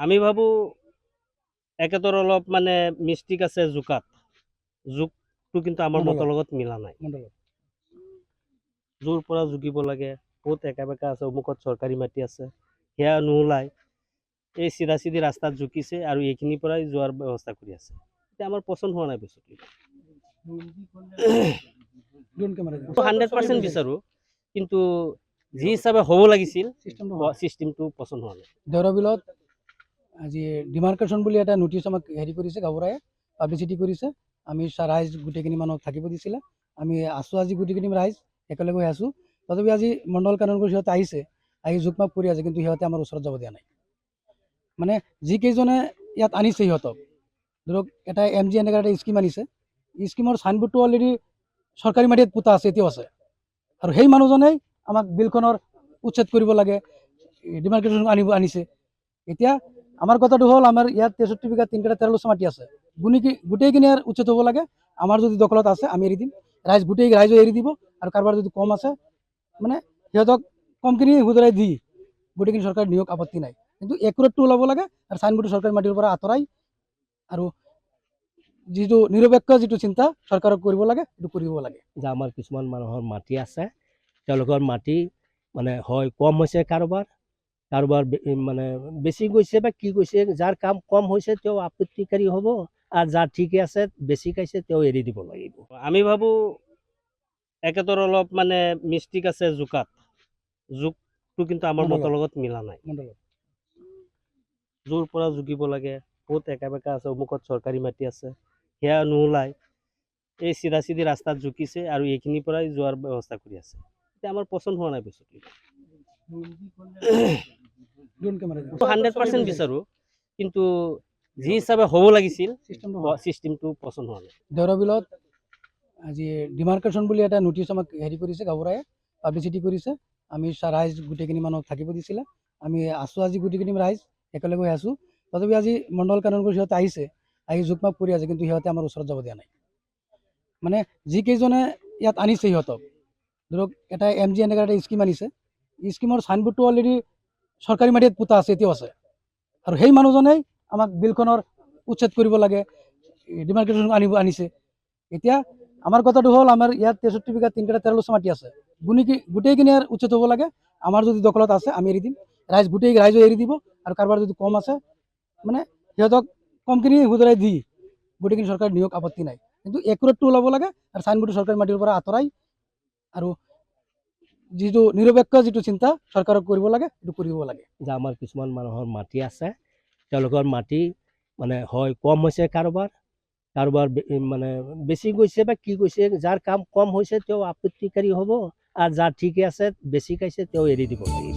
আমি ভাবো একেতৰ অলপ মানে মিষ্টিক আছে জোকাত জোকটো কিন্তু আমাৰ মতৰ লগত মিলা নাই। জোৰ পৰা জুকিব লাগে, ক'ত একা বেকা আছে, অমুকত চৰকাৰী মাটি আছে, সেয়া নোলাই এই চিধা চিধি ৰাস্তাত জুকিছে আৰু এইখিনিৰ পৰাই যোৱাৰ ব্যৱস্থা কৰি আছে। এতিয়া আমাৰ পচন্দ হোৱা নাই বস্তুটো। 100% বিচাৰো, কিন্তু যি হিচাপে হ'ব লাগিছিল চিষ্টেমটো পচন্দ হোৱা নাই। দেওৰাবিলত আজি ডিমাৰ্কেশ্যন বুলি এটা নোটিছ আমাক হেৰি কৰিছে, গাঁওবুঢ়াই পাব্লিচিটি কৰিছে। আমি ৰাইজ গোটেইখিনি মানুহক থাকিব দিছিলে। আমি আছোঁ আজি গোটেইখিনি ৰাইজ একেলগে হৈ আছোঁ। তথাপি আজি মণ্ডল কানুনগোৰ সিহঁতে আহিছে, আহি জোক মাক কৰি আছে, কিন্তু সিহঁতে আমাৰ ওচৰত যাব দিয়া নাই। মানে যিকেইজনে ইয়াত আনিছে সিহঁতক, ধৰক এটা MG এনেকুৱা এটা স্কিম আনিছে, স্কিমৰ চাইনবোৰ্ডটো অলৰেডি চৰকাৰী মাটিত পোতা আছে, এতিয়াও আছে। আৰু সেই মানুহজনেই আমাক বিলখনৰ উচ্ছেদ কৰিব লাগে, ডিমাৰ্কেশ্যন আনিছে। এতিয়া আমাৰ কথাটো হ'ল, আমাৰ ইয়াত 63 বিঘা 3 কাঠা 13 লচা মাটি আছে, গোটেইখিনি উচ্ছেদ হ'ব লাগে। আমাৰ যদি দখলত আছে আমি এৰি দিম, গোটেই ৰাইজে এৰি দিব। আৰু কাৰোবাৰ যদি কম আছে মানে সিহঁতক কমখিনি শুধৰাই দি গোটেইখিনি চৰকাৰী নিয়োগ আপত্তি নাই, কিন্তু একুৰেটটো ওলাব লাগে। আৰু চাইনবোৰ্ডটো চৰকাৰী মাটিৰ পৰা আঁতৰাই আৰু যিটো নিৰপেক্ষ যিটো চিন্তা চৰকাৰক কৰিব লাগে সেইটো কৰিব লাগে। যে আমাৰ কিছুমান মানুহৰ মাটি আছে, তেওঁলোকৰ মাটি মানে হয় কম হৈছে, কাৰোবাৰ মানে বেছি গৈছে বা কি গৈছে, যাৰ কাম কম হৈছে তেওঁ আপত্তিকাৰী হ'ব, আৰু যাৰ ঠিকে আছে বেছি খাইছে তেওঁ এৰি দিব লাগিব। আমি ভাবো একেতৰ অলপ মানে মিষ্টিক আছে জোকাত জোকটো কিন্তু আমাৰ মতৰ লগত মিলা নাই। জোৰ পৰা জুকিব লাগে, ক'ত একা বেকা আছে, অমুকত চৰকাৰী মাটি আছে, সেয়া নোলাই এই চিধা চিধি ৰাস্তাত জুকিছে আৰু এইখিনিৰ পৰাই যোৱাৰ ব্যৱস্থা কৰি আছে। এতিয়া আমাৰ পচন্দ হোৱা নাই বস্তুটো। 100% বিচাৰো, কিন্তু যি হিচাপে হ'ব লাগিছিল চিষ্টেমটো পচন্দ হোৱা নাই। দেওৰাবিলত আজি ডিমাৰ্কেশ্যন বুলি এটা নোটিছ আমাক হেৰি কৰিছে, গাঁওবুঢ়াই পাব্লিচিটি কৰিছে। আমি ৰাইজ গোটেইখিনি মানুহক থাকিব দিছিলে। আমি আছোঁ আজি গোটেইখিনি ৰাইজ একেলগে হৈ আছোঁ। তথাপি আজি মণ্ডল কানুনগোৰ সিহঁতে আহিছে, আহি জোক মাক কৰি আছে, কিন্তু সিহঁতে আমাৰ ওচৰত যাব দিয়া নাই। মানে যিকেইজনে ইয়াত আনিছে সিহঁতক, ধৰক এটা MG এনেকুৱা এটা স্কিম আনিছে, স্কিমৰ চাইনবোৰ্ডটো অলৰেডি চৰকাৰী মাটিত পোতা আছে, এতিয়াও আছে। আৰু সেই মানুহজনেই আমাক বিলখনৰ উচ্ছেদ কৰিব লাগে, ডিমাৰ্কেশ্যন আনিছে। এতিয়া আমাৰ কথাটো হ'ল, আমাৰ ইয়াত 63 বিঘা 3 কাঠা 13 লচা মাটি আছে, গোটেইখিনি উচ্ছেদ হ'ব লাগে। আমাৰ যদি দখলত আছে আমি এৰি দিম, গোটেই ৰাইজে এৰি দিব। আৰু কাৰোবাৰ যদি কম আছে মানে সিহঁতক কমখিনি শুধৰাই দি গোটেইখিনি চৰকাৰী নিয়োগ আপত্তি নাই, কিন্তু একুৰেটটো ওলাব লাগে। আৰু চাইনবোৰ্ডটো চৰকাৰী মাটিৰ পৰা আঁতৰাই আৰু যিটো নিৰপেক্ষ যিটো চিন্তা চৰকাৰক কৰিব লাগে সেইটো কৰিব লাগে। যে আমাৰ কিছুমান মানুহৰ মাটি আছে, তেওঁলোকৰ মাটি মানে হয় কম হৈছে, কাৰোবাৰ মানে বেছি গৈছে বা কি গৈছে, যাৰ কাম কম হৈছে তেওঁ আপত্তিকাৰী হ'ব, আৰু যাৰ ঠিকে আছে বেছি খাইছে তেওঁ এৰি দিব লাগিব।